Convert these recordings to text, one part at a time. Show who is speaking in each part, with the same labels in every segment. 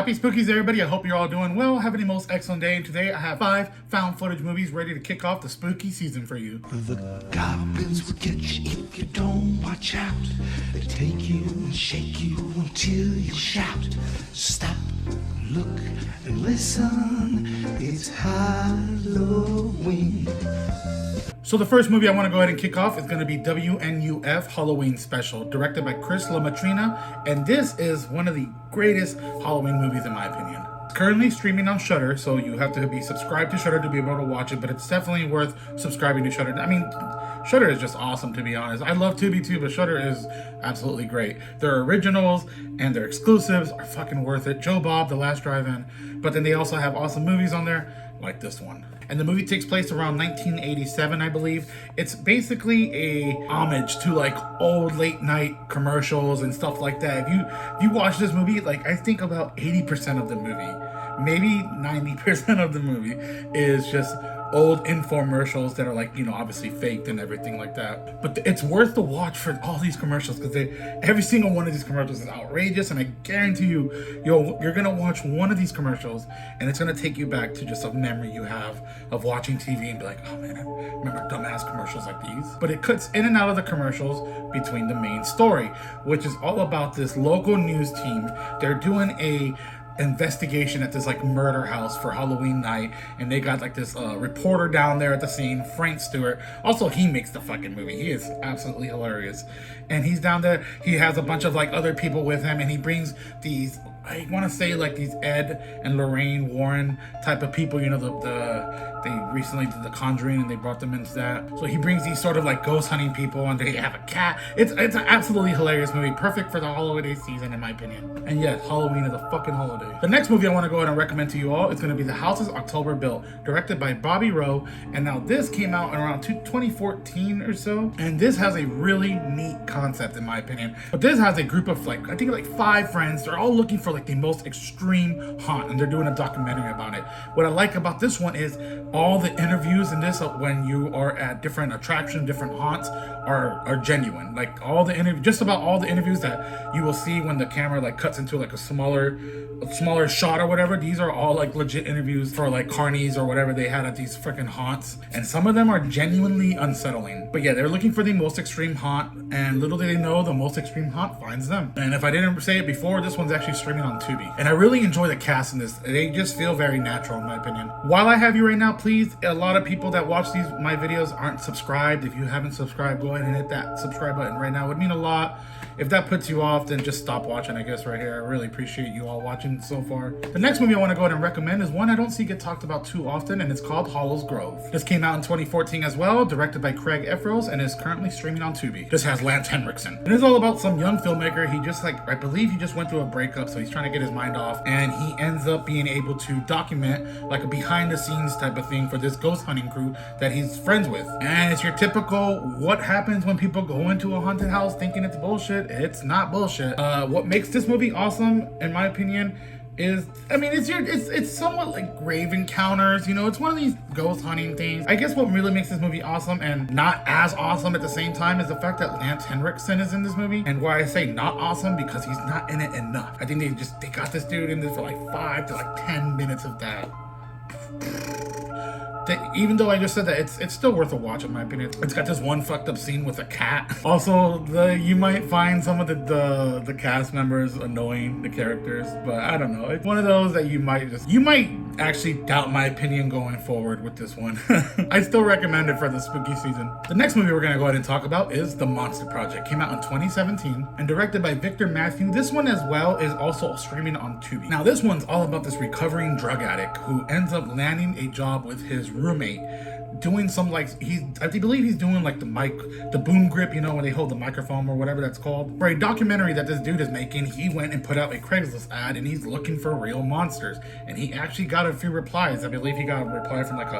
Speaker 1: Happy Spookies, everybody. I hope you're all doing well, having the most excellent day. And today I have 5 found footage movies ready to kick off the spooky season for you.
Speaker 2: The goblins will get you if you don't watch out. They take you and shake you until you shout. Stop, look, and listen. It's Halloween.
Speaker 1: So the first movie I want to go ahead and kick off is going to be WNUF Halloween Special, directed by Chris LaMatrina, and this is one of the greatest Halloween movies in my opinion. It's currently streaming on Shudder, so you have to be subscribed to Shudder to be able to watch it, but it's definitely worth subscribing to Shudder. I mean, Shudder is just awesome, to be honest. I love Tubi too, but Shudder is absolutely great. Their originals and their exclusives are fucking worth it. Joe Bob, The Last Drive-In, but then they also have awesome movies on there, like this one. And the movie takes place around 1987, I believe. It's basically a homage to like old late night commercials and stuff like that. If you watch this movie, like I think about 80% of the movie, maybe 90% of the movie is just old infomercials that are like, you know, obviously faked and everything like that. But it's worth the watch for all these commercials because every single one of these commercials is outrageous, and I guarantee you, you're gonna watch one of these commercials and it's gonna take you back to just a memory you have of watching TV and be like, oh man, I remember dumbass commercials like these. But it cuts in and out of the commercials between the main story, which is all about this local news team. They're doing a investigation at this like murder house for Halloween night, and they got like this reporter down there at the scene, Frank Stewart. Also, he makes the fucking movie. He is absolutely hilarious, and he's down there. He has a bunch of like other people with him, and he brings these, I want to say like these Ed and Lorraine Warren type of people. You know, they recently did The Conjuring and they brought them into that. So he brings these sort of like ghost hunting people, and they have a cat. It's an absolutely hilarious movie, perfect for the holiday season in my opinion. And yes, Halloween is a fucking holiday. The next movie I want to go ahead and recommend to you all is going to be The House is October Built, directed by Bobby Rowe. And now this came out around 2014 or so, and this has a really neat concept in my opinion. But this has a group of like, I think like 5 friends. They're all looking for like the most extreme haunt, and they're doing a documentary about it. What I like about this one is all the interviews in this, when you are at different attractions, different haunts, are genuine. Like all the just about all the interviews that you will see when the camera like cuts into like a smaller shot or whatever, these are all like legit interviews for like carnies or whatever they had at these freaking haunts, and some of them are genuinely unsettling. But yeah, they're looking for the most extreme haunt, and little do they know, the most extreme haunt finds them. And if I didn't say it before, this one's actually streaming on Tubi, and I really enjoy the cast in this. They just feel very natural in my opinion. While I have you right now, please, a lot of people that watch my videos aren't subscribed. If you haven't subscribed, go ahead and hit that subscribe button right now. It would mean a lot. If that puts you off, then just stop watching, I guess, right here. I really appreciate you all watching so far. The next movie I want to go ahead and recommend is one I don't see get talked about too often, and it's called Hallows Grove. This came out in 2014 as well, directed by Craig Ephros, and is currently streaming on Tubi. This has Lance Henriksen. It is all about some young filmmaker. He just like, I believe he just went through a breakup, so he's trying to get his mind off, and he ends up being able to document like a behind the scenes type of thing for this ghost hunting crew that he's friends with. And it's your typical, what happens when people go into a haunted house thinking it's bullshit? It's not bullshit. What makes this movie awesome, in my opinion, is, I mean, it's somewhat like Grave Encounters, you know, it's one of these ghost hunting things. I guess what really makes this movie awesome and not as awesome at the same time is the fact that Lance Henriksen is in this movie. And why I say not awesome, because he's not in it enough. I think they got this dude in this for like 5 to like 10 minutes of that. Even though I just said that, it's still worth a watch in my opinion. It's got this one fucked up scene with a cat. Also, you might find some of the cast members annoying, the characters, but I don't know. It's one of those that you might actually doubt my opinion going forward with this one. I still recommend it for the spooky season. The next movie we're gonna go ahead and talk about is The Monster Project. Came out in 2017 and directed by Victor Matthew. This one as well is also streaming on Tubi. Now this one's all about this recovering drug addict who ends up landing a job with his roommate doing some like, I believe he's doing like the boom grip, you know, when they hold the microphone or whatever that's called. For a documentary that this dude is making, he went and put out a Craigslist ad, and he's looking for real monsters. And he actually got a few replies. I believe he got a reply from like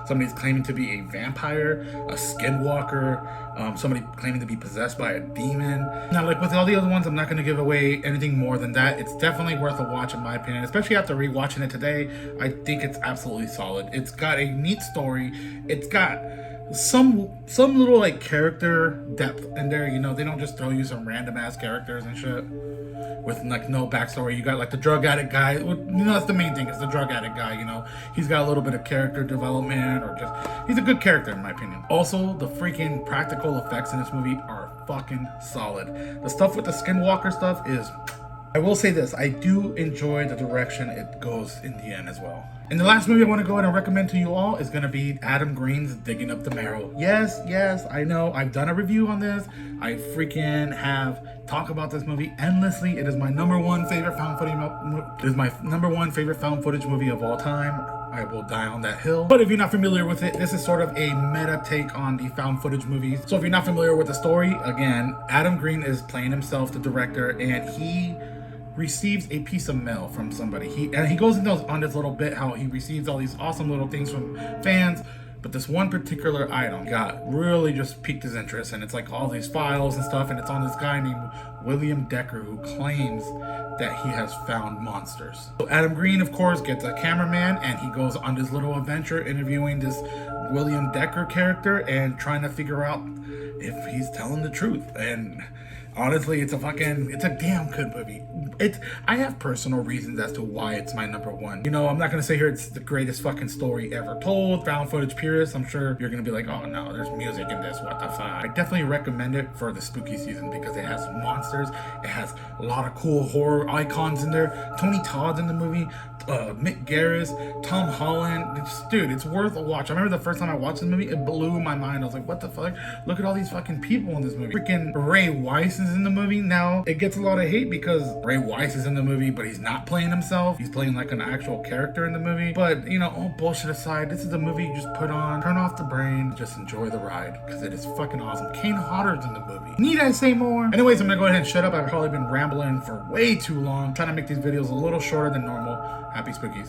Speaker 1: somebody's claiming to be a vampire, a skinwalker, somebody claiming to be possessed by a demon. Now, like with all the other ones, I'm not going to give away anything more than that. It's definitely worth a watch in my opinion, especially after rewatching it today. I think it's absolutely solid. It's got a neat story. It's got some little like character depth in there, you know. They don't just throw you some random ass characters and shit. with like no backstory. You got like the drug addict guy. That's the main thing. It's the drug addict guy. He's got a little bit of character development, or just he's a good character in my opinion. Also, the freaking practical effects in this movie are fucking solid. The stuff with the Skinwalker stuff is. I will say this, I do enjoy the direction it goes in the end as well. And the last movie I want to go ahead and recommend to you all is going to be Adam Green's Digging Up the Marrow. Yes, I know, I've done a review on this. I freaking have talked about this movie endlessly. It is my number one favorite found footage movie of all time. I will die on that hill. But if you're not familiar with it, this is sort of a meta take on the found footage movies. So if you're not familiar with the story, again, Adam Green is playing himself, the director, and he receives a piece of mail from somebody. He goes into on this little bit how he receives all these awesome little things from fans, but this one particular item really just piqued his interest, and it's like all these files and stuff, and it's on this guy named William Decker who claims that he has found monsters. So Adam Green, of course, gets a cameraman, and he goes on this little adventure interviewing this William Decker character and trying to figure out if he's telling the truth. And honestly, it's a damn good movie. I have personal reasons as to why it's my number one. I'm not gonna say here it's the greatest fucking story ever told. Found footage purists, I'm sure you're gonna be like, oh no, there's music in this, what the fuck. I definitely recommend it for the spooky season because it has monsters, it has a lot of cool horror icons in there. Tony Todd's in the movie, Mick Garris, Tom Holland. It's worth a watch. I remember the first time I watched this movie, it blew my mind. I was like, what the fuck? Look at all these fucking people in this movie. Freaking Ray Wise is in the movie. Now, it gets a lot of hate because Ray Wise is in the movie, but he's not playing himself. He's playing like an actual character in the movie. But, all bullshit aside, this is a movie you just put on, turn off the brain, just enjoy the ride because it is fucking awesome. Kane Hodder's in the movie. Need I say more? Anyways, I'm gonna go ahead and shut up. I've probably been rambling for way too long. I'm trying to make these videos a little shorter than normal. Happy Spookies.